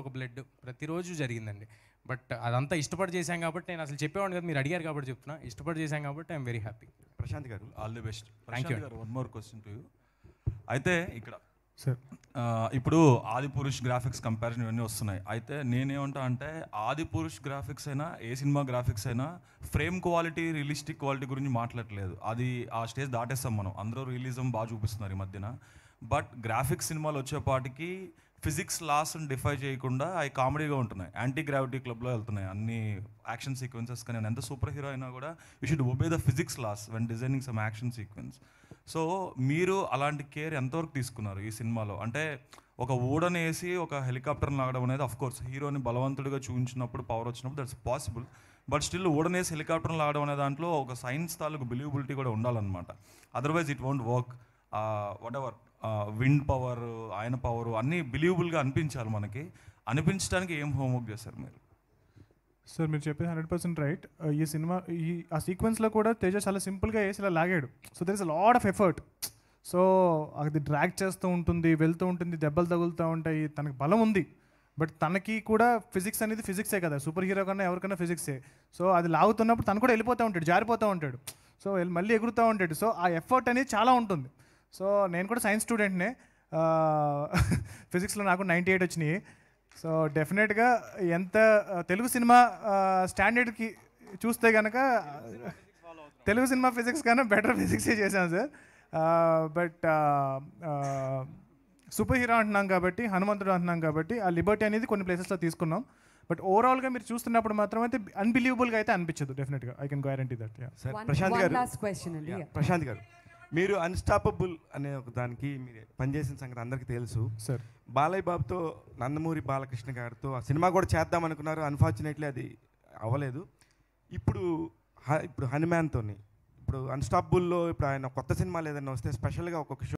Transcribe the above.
ఒక బ్లడ్ ప్రతిరోజు జరిగిందండి. బట్ అదంతా ఇష్టపడి చేశాం కాబట్టి నేను అసలు చెప్పేవాడిని కదా, మీరు అడిగారు కాబట్టి చెప్తున్నా. ఇష్టపడి చేశాం కాబట్టి ఐఎమ్ వెరీ హ్యాపీ. ప్రశాంత్ గారు, all the best. Thank you గారు, one more question to you. అయితే ఇక్కడ సార్ ఇప్పుడు ఆది పురుష్ గ్రాఫిక్స్ కంపారిజన్ ఇవన్నీ వస్తున్నాయి. అయితే నేనేమంటా అంటే ఆది పురుష్ గ్రాఫిక్స్ అయినా ఏ సినిమా గ్రాఫిక్స్ అయినా ఫ్రేమ్ క్వాలిటీ, రియలిస్టిక్ క్వాలిటీ గురించి మాట్లాడట్లేదు. అది ఆ స్టేజ్ దాటేస్తాం మనం. అందరూ రియలిజం బాగా చూపిస్తున్నారు ఈ మధ్యన. బట్ గ్రాఫిక్స్ సినిమాలు వచ్చేపాటికి ఫిజిక్స్ లాస్ని డిఫై చేయకుండా అవి కామెడీగా ఉంటున్నాయి. యాంటీ గ్రావిటీ క్లబ్లో వెళ్తున్నాయి అన్ని యాక్షన్ సీక్వెన్సెస్. కానీ ఎంత సూపర్ హీరో అయినా కూడా you should obey the physics laws when designing some action sequence. So మీరు అలాంటి కేర్ ఎంతవరకు తీసుకున్నారు ఈ సినిమాలో? అంటే ఒక ఊడని వేసి ఒక హెలికాప్టర్ని లాగడం అనేది అఫ్కోర్స్ హీరోని బలవంతుడిగా చూపించినప్పుడు, పవర్ వచ్చినప్పుడు దట్స్ పాసిబుల్. బట్ స్టిల్ ఊడనేసి హెలికాప్టర్ని లాగడం అనే దాంట్లో ఒక సైన్స్ తాలూకు బిలీవబిలిటీ కూడా ఉండాలన్నమాట. Otherwise it won't work. What ever wind power, ఆయన పవర్ అన్నీ బిలీవబుల్గా అనిపించాలి మనకి. అనిపించడానికి ఏం హోంవర్క్ చేశారు మీరు? సార్ మీరు చెప్పేది 100% రైట్. ఈ సినిమా ఆ సీక్వెన్స్లో కూడా తేజ చాలా సింపుల్గా వేసి ఇలా లాగాడు. So there is a lot of effort. So అది డ్రాగ్ చేస్తూ ఉంటుంది, వెళ్తూ ఉంటుంది, దెబ్బలు తగులుతూ ఉంటాయి, తనకి బలం ఉంది. బట్ తనకి కూడా ఫిజిక్స్ అనేది ఫిజిక్సే కదా, సూపర్ హీరో కన్నా ఎవరికైనా ఫిజిక్సే. సో అది లాగుతున్నప్పుడు తను కూడా వెళ్ళిపోతూ ఉంటాడు, జారిపోతూ ఉంటాడు. సో మళ్ళీ ఎగురుతూ ఉంటాడు. సో ఆ ఎఫర్ట్ అనేది చాలా ఉంటుంది. సో నేను కూడా సైన్స్ స్టూడెంట్నే. ఫిజిక్స్లో నాకు 98 వచ్చినాయి. సో డెఫినెట్గా ఎంత తెలుగు సినిమా స్టాండర్డ్కి చూస్తే కనుక తెలుగు సినిమా ఫిజిక్స్ కన్నా బెటర్ ఫిజిక్సే చేశాను సార్. బట్ సూపర్ హీరో అంటున్నాం కాబట్టి, హనుమంతుడు అంటున్నాం కాబట్టి ఆ లిబర్టీ అనేది కొన్ని ప్లేసెస్లో తీసుకున్నాం. బట్ ఓవరాల్గా మీరు చూస్తున్నప్పుడు మాత్రం అయితే అన్బిలీవబుల్గా అయితే అనిపించదు. డెఫినెట్గా I can guarantee that. Prashanth garu, మీరు అన్స్టాపబుల్ అనే ఒక దానికి మీరు పనిచేసిన సంగతి అందరికీ తెలుసు సార్. బాలయ్య బాబుతో, నందమూరి బాలకృష్ణ గారితో ఆ సినిమా కూడా చేద్దాం అనుకున్నారు. అన్ఫార్చునేట్లీ అది అవ్వలేదు. ఇప్పుడు హనుమాన్తోని, ఇప్పుడు అన్స్టాపబుల్లో ఇప్పుడు ఆయన కొత్త సినిమాలు ఏదైనా వస్తే స్పెషల్గా ఒక్కొక్క